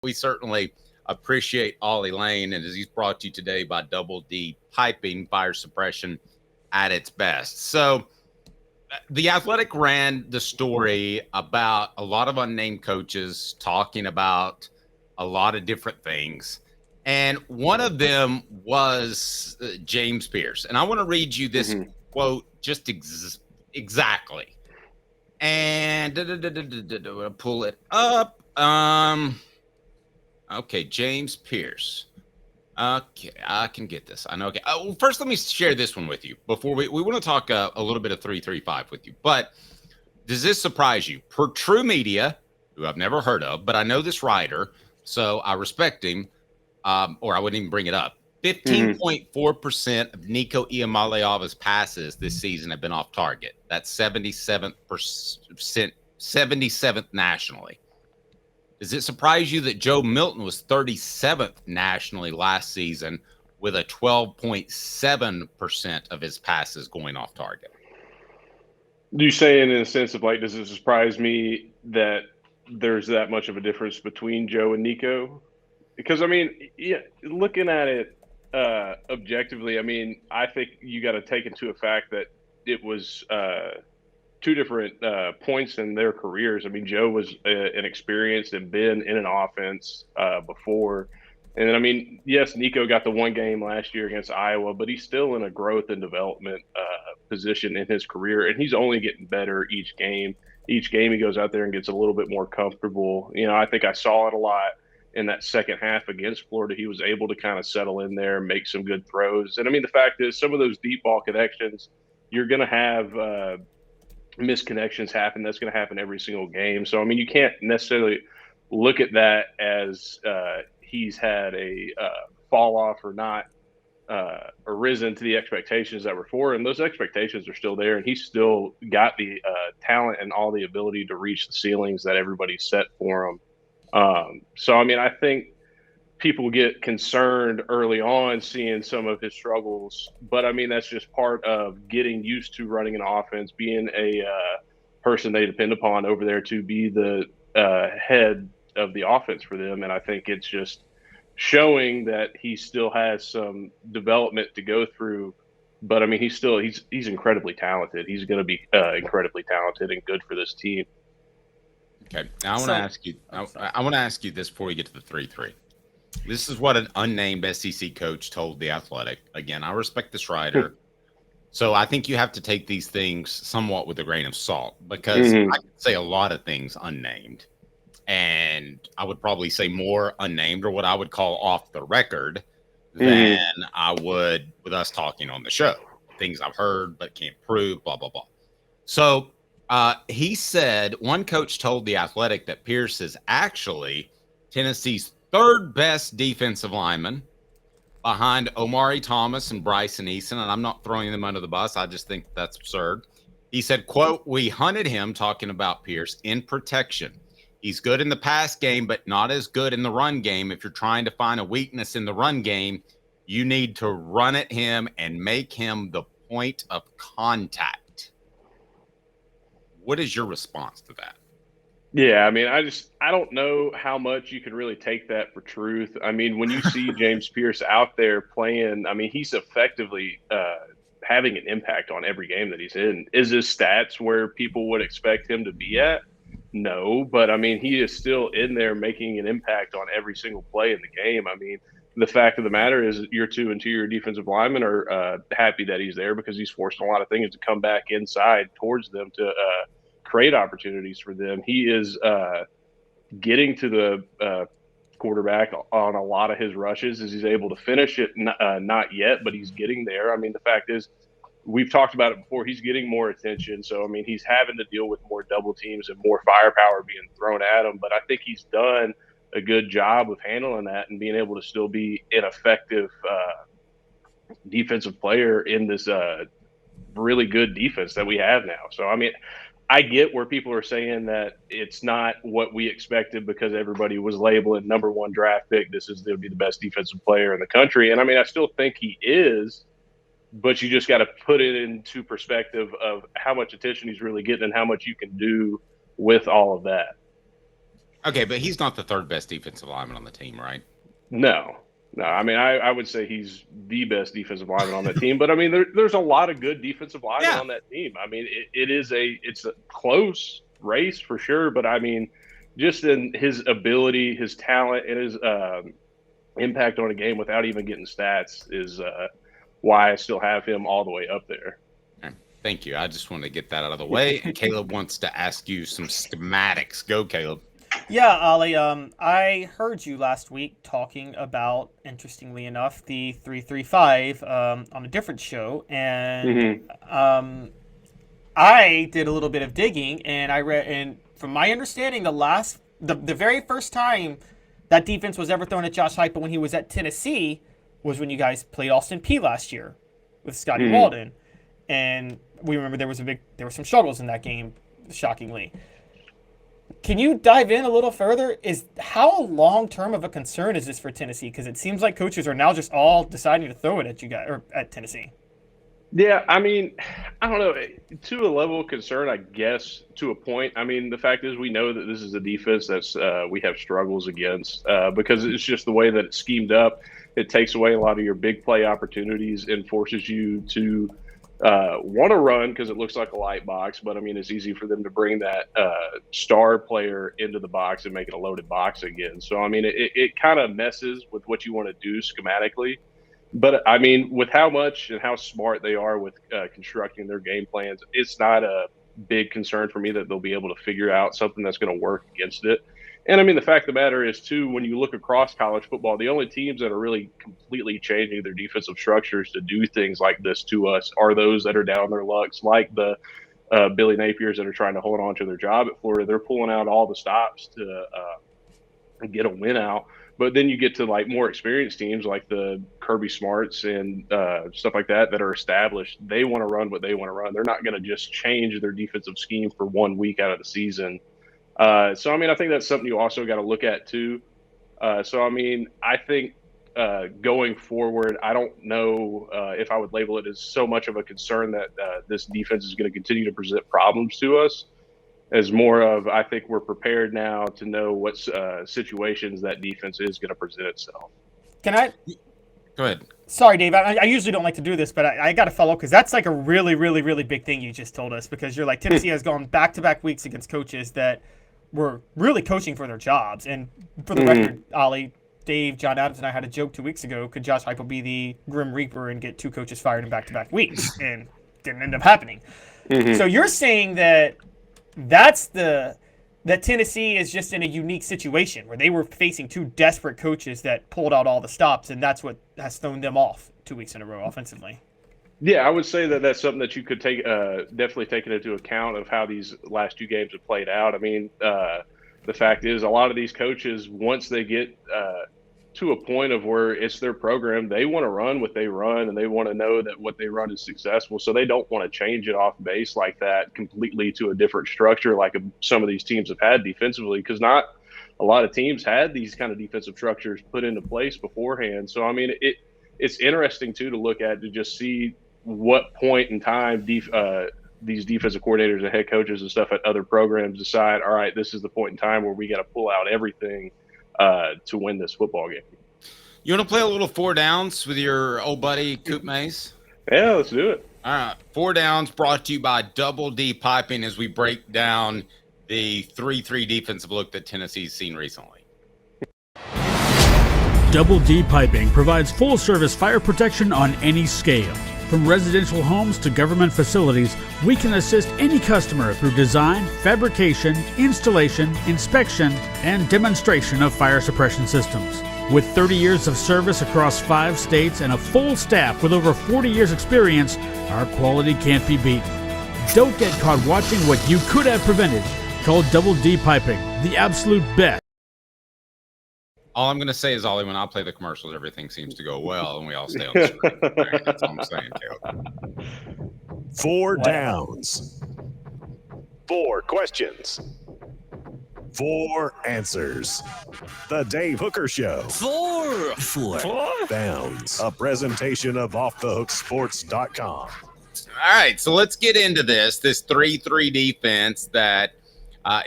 We certainly appreciate Ollie Lane, and as he's brought to you today by Double D Piping, fire suppression at its best. So, the Athletic ran the story about a lot of unnamed coaches talking about a lot of different things. And one of them was James Pierce. And I want to read you this Mhm. quote just exactly. And pull it up. Okay, James Pierce. Okay, I can get this. I know. Okay. Well, first, let me share this one with you before we want to talk a little bit of 335 with you. But does this surprise you? Per True Media, who I've never heard of, but I know this writer, so I respect him, or I wouldn't even bring it up. Mhm. 15.4% of Nico Iamaleava's passes this season have been off target. That's 77th nationally. Does it surprise you that Joe Milton was 37th nationally last season with a 12.7% of his passes going off target? Do you say in a sense of like, does it surprise me that there's that much of a difference between Joe and Nico? Because I mean, yeah, looking at it objectively, I mean, I think you got to take into a fact that it was two different points in their careers. I mean, Joe was an experienced and been in an offense before. And then, I mean, yes, Nico got the one game last year against Iowa, but he's still in a growth and development position in his career, and he's only getting better each game. Each game he goes out there and gets a little bit more comfortable. You know, I think I saw it a lot in that second half against Florida. He was able to kind of settle in there, make some good throws. And I mean, the fact is, some of those deep ball connections, you're going to have misconnections happen. That's going to happen every single game. So I mean, you can't necessarily look at that as he's had a fall off or not arisen to the expectations that were for him. Those expectations are still there, and he's still got the talent and all the ability to reach the ceilings that everybody set for him. So I mean, I think people get concerned early on seeing some of his struggles, but I mean that's just part of getting used to running an offense, being a person they depend upon over there to be the head of the offense for them. And I think it's just showing that he still has some development to go through. But I mean, he's incredibly talented. He's going to be incredibly talented and good for this team. Okay. Now I want to So, ask you. oh, sorry. I want to ask you this before we get to the 3-3. This is what an unnamed SEC coach told the Athletic. Again, I respect this writer, so I think you have to take these things somewhat with a grain of salt because Hmm. I can say a lot of things unnamed, and I would probably say more unnamed or what I would call off the record than Hmm. I would with us talking on the show. Things I've heard but can't prove. Blah blah blah. So he said one coach told the Athletic that Pierce is actually Tennessee's third best defensive lineman behind Omari Thomas and Bryson Eason. And I'm not throwing them under the bus. I just think that's absurd. He said, quote, "We hunted him," talking about Pierce, "in protection. He's good in the pass game, but not as good in the run game. If you're trying to find a weakness in the run game, you need to run at him and make him the point of contact." What is your response to that? Yeah, I mean, I don't know how much you can really take that for truth. I mean, when you see James Pierce out there playing, I mean, he's effectively having an impact on every game that he's in. Is his stats where people would expect him to be at? No, but I mean, he is still in there making an impact on every single play in the game. I mean, the fact of the matter is, your two interior defensive linemen are happy that he's there because he's forced a lot of things to come back inside towards them to create opportunities for them. He is getting to the quarterback on a lot of his rushes. Is he's able to finish it? Not yet, but he's getting there. I mean, the fact is, we've talked about it before. He's getting more attention, so I mean, he's having to deal with more double teams and more firepower being thrown at him. But I think he's done a good job of handling that and being able to still be an effective defensive player in this really good defense that we have now. So I mean, I get where people are saying that it's not what we expected because everybody was labeling number one draft pick. This is going to be the best defensive player in the country. And I mean, I still think he is, but you just got to put it into perspective of how much attention he's really getting and how much you can do with all of that. Okay, but he's not the third best defensive lineman on the team, right? No. I mean, I would say he's the best defensive lineman on that team. But I mean, there's a lot of good defensive linemen on that team. I mean, it's a close race for sure. But I mean, just in his ability, his talent, and his impact on a game without even getting stats is why I still have him all the way up there. Thank you. I just wanted to get that out of the way. And Caleb wants to ask you some schematics. Go, Caleb. Yeah, Ollie, I heard you last week talking about, interestingly enough, the 3-3-5 on a different show, and I did a little bit of digging, and I read, and from my understanding, the very first time that defense was ever thrown at Josh Heupel when he was at Tennessee was when you guys played Austin Peay last year with Scotty Walden, and we remember there were some struggles in that game, shockingly. Can you dive in a little further? How long-term of a concern is this for Tennessee? Because it seems like coaches are now just all deciding to throw it at you guys or at Tennessee. Yeah, I mean, I don't know. To a level of concern, I guess, to a point. I mean, the fact is we know that this is a defense that's we have struggles against because it's just the way that it's schemed up. It takes away a lot of your big play opportunities and forces you to want to run because it looks like a light box, but I mean, it's easy for them to bring that star player into the box and make it a loaded box again. So, I mean, it kind of messes with what you want to do schematically. But I mean, with how much and how smart they are with constructing their game plans, it's not a big concern for me that they'll be able to figure out something that's going to work against it. And I mean, the fact of the matter is, too, when you look across college football, the only teams that are really completely changing their defensive structures to do things like this to us are those that are down on their lucks, like the Billy Napiers that are trying to hold on to their job at Florida. They're pulling out all the stops to get a win out. But then you get to like more experienced teams like the Kirby Smarts and stuff like that that are established. They want to run what they want to run. They're not going to just change their defensive scheme for 1 week out of the season. So, I mean, I think that's something you also got to look at, too. So, I mean, I think going forward, I don't know if I would label it as so much of a concern that this defense is going to continue to present problems to us, as more of I think we're prepared now to know what situations that defense is going to present itself. Can I? Go ahead. Sorry, Dave. I usually don't like to do this, but I got to follow because that's like a really, really, really big thing you just told us because you're like Tennessee has gone back-to-back weeks against coaches that were really coaching for their jobs. And for the record, Ollie, Dave, John Adams, and I had a joke 2 weeks ago. Could Josh Heupel be the Grim Reaper and get two coaches fired in back-to-back weeks? And didn't end up happening. So you're saying that that Tennessee is just in a unique situation where they were facing two desperate coaches that pulled out all the stops, and that's what has thrown them off 2 weeks in a row offensively. Yeah, I would say that that's something that you could take definitely take into account of how these last two games have played out. I mean, the fact is a lot of these coaches, once they get to a point of where it's their program, they want to run what they run, and they want to know that what they run is successful. So they don't want to change it off base like that completely to a different structure like some of these teams have had defensively, because not a lot of teams had these kind of defensive structures put into place beforehand. So, I mean, it's interesting, too, to look at to just see what point in time these defensive coordinators and head coaches and stuff at other programs decide, all right, this is the point in time where we got to pull out everything to win this football game. You want to play a little 4 downs with your old buddy Coop Mays? Yeah, let's do it. All right. 4 downs brought to you by Double D Piping as we break down the 3-3 defensive look that Tennessee's seen recently. Double D Piping provides full-service fire protection on any scale. From residential homes to government facilities, we can assist any customer through design, fabrication, installation, inspection, and demonstration of fire suppression systems. With 30 years of service across 5 states and a full staff with over 40 years experience, our quality can't be beaten. Don't get caught watching what you could have prevented. Call Double D Piping, the absolute best. All I'm going to say is, Ollie, when I play the commercials, everything seems to go well, and we all stay on the screen. Right, that's all I'm saying, Caleb. 4 downs. 4 questions. 4 answers. The Dave Hooker Show. 4 downs. A presentation of OffTheHookSports.com. All right, so let's get into this 3-3 defense that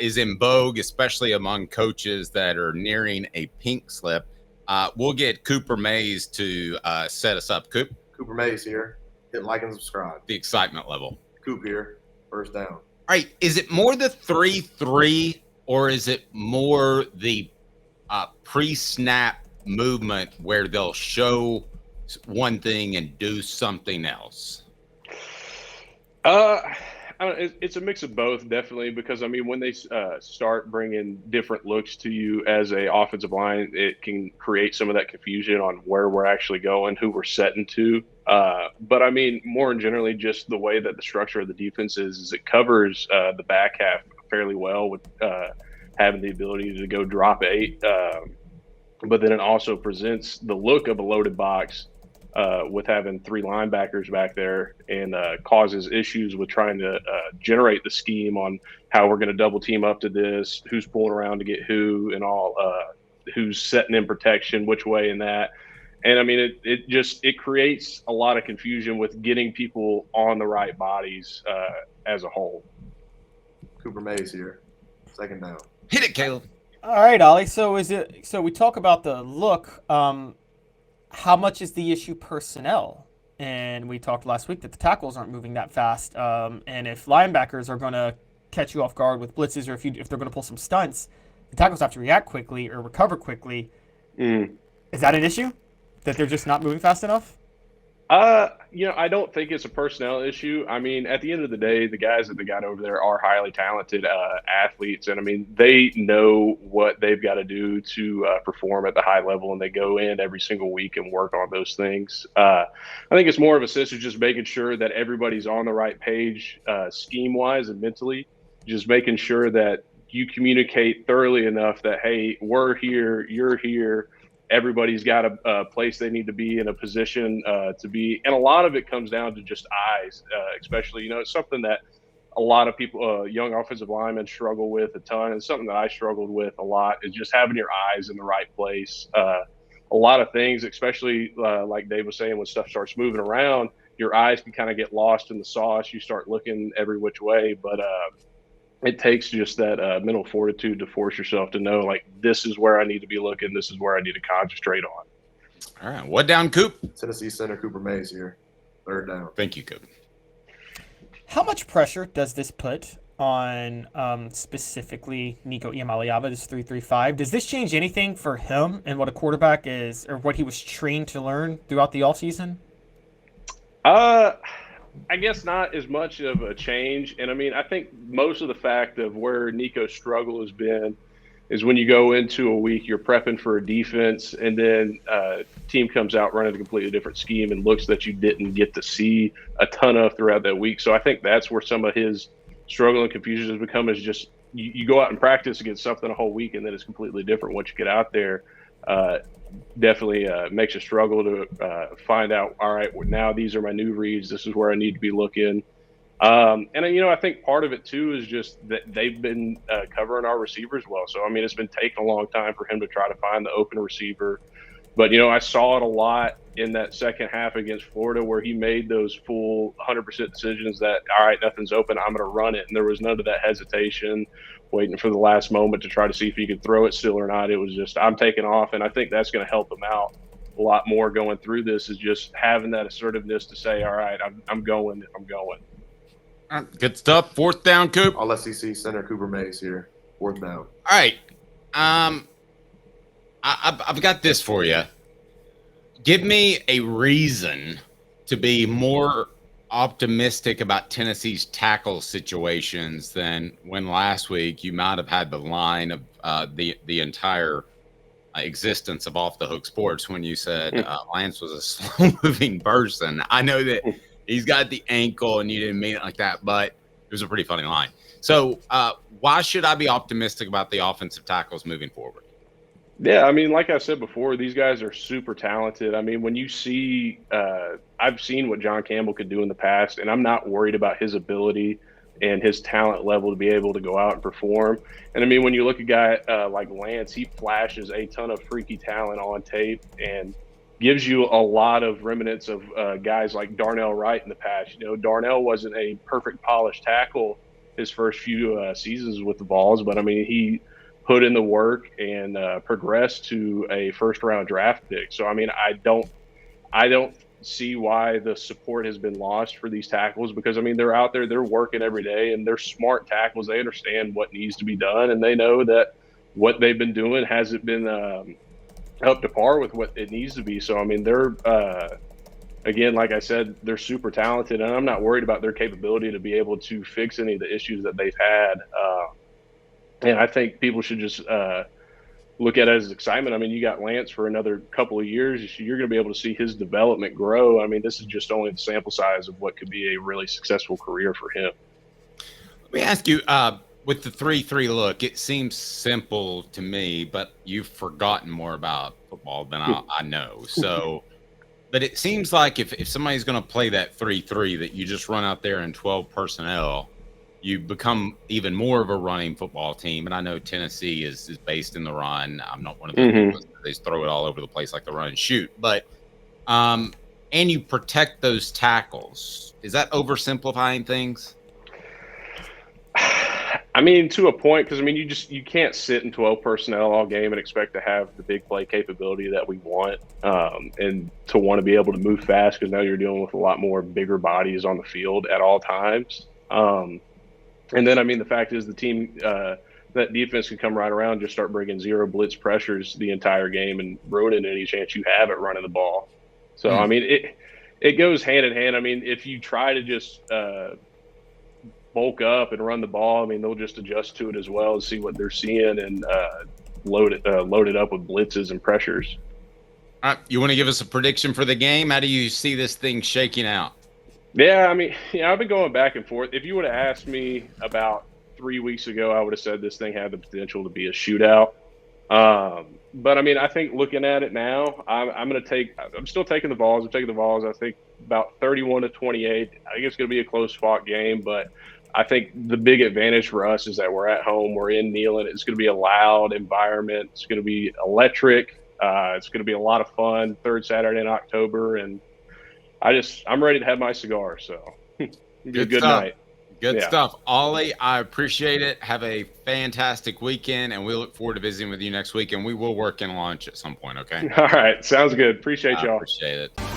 is in vogue, especially among coaches that are nearing a pink slip. We'll get Cooper Mays to set us up. Cooper Mays here. Hit like and subscribe. The excitement level. Coop here. First down. All right. Is it more the 3-3 or is it more the pre-snap movement where they'll show one thing and do something else? It's a mix of both, definitely, because, I mean, when they start bringing different looks to you as a offensive line, it can create some of that confusion on where we're actually going, who we're setting to. But, I mean, more generally, just the way that the structure of the defense is it covers the back half fairly well with having the ability to go drop 8. But then it also presents the look of a loaded box with having 3 linebackers back there, and causes issues with trying to generate the scheme on how we're going to double team up to this, who's pulling around to get who, and all, who's setting in protection, which way and that. And I mean, it creates a lot of confusion with getting people on the right bodies as a whole. Cooper Mays here. Second down. Hit it, Caleb. All right, Ollie. So we talk about the look. How much is the issue personnel? And we talked last week that the tackles aren't moving that fast. And if linebackers are going to catch you off guard with blitzes, or if they're going to pull some stunts, the tackles have to react quickly or recover quickly. Is that an issue? That they're just not moving fast enough? I don't think it's a personnel issue. I mean, at the end of the day, the guys that they got over there are highly talented athletes. And, I mean, they know what they've got to do to perform at the high level, and they go in every single week and work on those things. I think it's more of a sense of just making sure that everybody's on the right page scheme-wise and mentally, just making sure that you communicate thoroughly enough that, hey, we're here, you're here. Everybody's got a place they need to be in a position to be. And a lot of it comes down to just eyes, especially, it's something that a lot of people, young offensive linemen struggle with a ton. And something that I struggled with a lot is just having your eyes in the right place. A lot of things, especially like Dave was saying, when stuff starts moving around, your eyes can kind of get lost in the sauce. You start looking every which way. But it takes just that mental fortitude to force yourself to know, like, this is where I need to be looking. This is where I need to concentrate on. All right. What down, Coop? Tennessee center Cooper Mays here. Third down. Thank you, Coop. How much pressure does this put on specifically Nico Iamaleava, this 3-3-5? Does this change anything for him and what a quarterback is, or what he was trained to learn throughout the offseason? I guess not as much of a change. And I mean, I think most of the fact of where Nico's struggle has been is when you go into a week, you're prepping for a defense, and then team comes out running a completely different scheme and looks that you didn't get to see a ton of throughout that week. So I think that's where some of his struggle and confusion has become, is just you go out and practice against something a whole week, and then it's completely different once you get out there. Definitely makes you struggle to find out, all right, well, now these are my new reads. This is where I need to be looking. And, I think part of it, too, is just that they've been covering our receivers well. So, I mean, it's been taking a long time for him to try to find the open receiver. But, I saw it a lot in that second half against Florida, where he made those full 100% decisions that, all right, nothing's open, I'm going to run it. And there was none of that hesitation, waiting for the last moment to try to see if he could throw it still or not. It was just, I'm taking off. And I think that's going to help him out a lot more going through this, is just having that assertiveness to say, all right, I'm going. Good stuff. Fourth down, Coop. All SEC center Cooper Mays here. Fourth down. All right. I've got this for you. Give me a reason to be more optimistic about Tennessee's tackle situations than when last week you might have had the line of the entire existence of Off the Hook Sports when you said Lance was a slow-moving person. I know that he's got the ankle and you didn't mean it like that, but it was a pretty funny line. So why should I be optimistic about the offensive tackles moving forward? Yeah, I mean, like I said before, these guys are super talented. I mean, when you see I've seen what John Campbell could do in the past, and I'm not worried about his ability and his talent level to be able to go out and perform. And, I mean, when you look at a guy like Lance, he flashes a ton of freaky talent on tape and gives you a lot of remnants of guys like Darnell Wright in the past. Darnell wasn't a perfect polished tackle his first few seasons with the Vols, but I mean, he put in the work and progressed to a first-round draft pick. So I mean, I don't see why the support has been lost for these tackles, because I mean, they're out there, they're working every day, and they're smart tackles. They understand what needs to be done, and they know that what they've been doing hasn't been up to par with what it needs to be. So I mean, they're again, like I said, they're super talented, and I'm not worried about their capability to be able to fix any of the issues that they've had. And I think people should just look at it as excitement. I mean, you got Lance for another couple of years. You're going to be able to see his development grow. I mean, this is just only the sample size of what could be a really successful career for him. Let me ask you, with the 3-3 look, it seems simple to me, but you've forgotten more about football than I know. So, but it seems like if somebody's going to play that 3-3, that you just run out there in 12 personnel, you become even more of a running football team. And I know Tennessee is based in the run. I'm not one of those people that they throw it all over the place like the run and shoot. But and you protect those tackles. Is that oversimplifying things? I mean, to a point, because I mean, you can't sit in 12 personnel all game and expect to have the big play capability that we want, and to want to be able to move fast, because now you're dealing with a lot more bigger bodies on the field at all times. And then, I mean, the fact is the team, that defense can come right around, just start bringing zero blitz pressures the entire game and ruining any chance you have at running the ball. So, I mean, it goes hand in hand. I mean, if you try to just bulk up and run the ball, I mean, they'll just adjust to it as well and see what they're seeing and load it up with blitzes and pressures. All right, you want to give us a prediction for the game? How do you see this thing shaking out? Yeah, I mean, I've been going back and forth. If you would have asked me about 3 weeks ago, I would have said this thing had the potential to be a shootout. But I mean, I think looking at it now, I'm still taking the Vols. I'm taking the Vols. I think about 31-28. I think it's going to be a close fought game, but I think the big advantage for us is that we're at home. We're in Neyland. It's going to be a loud environment. It's going to be electric. It's going to be a lot of fun. Third Saturday in October, and I'm ready to have my cigar. So good night. Good stuff. Ollie, I appreciate it. Have a fantastic weekend, and we look forward to visiting with you next week, and we will work in lunch at some point, okay? All right. Sounds good. Appreciate y'all. Appreciate it.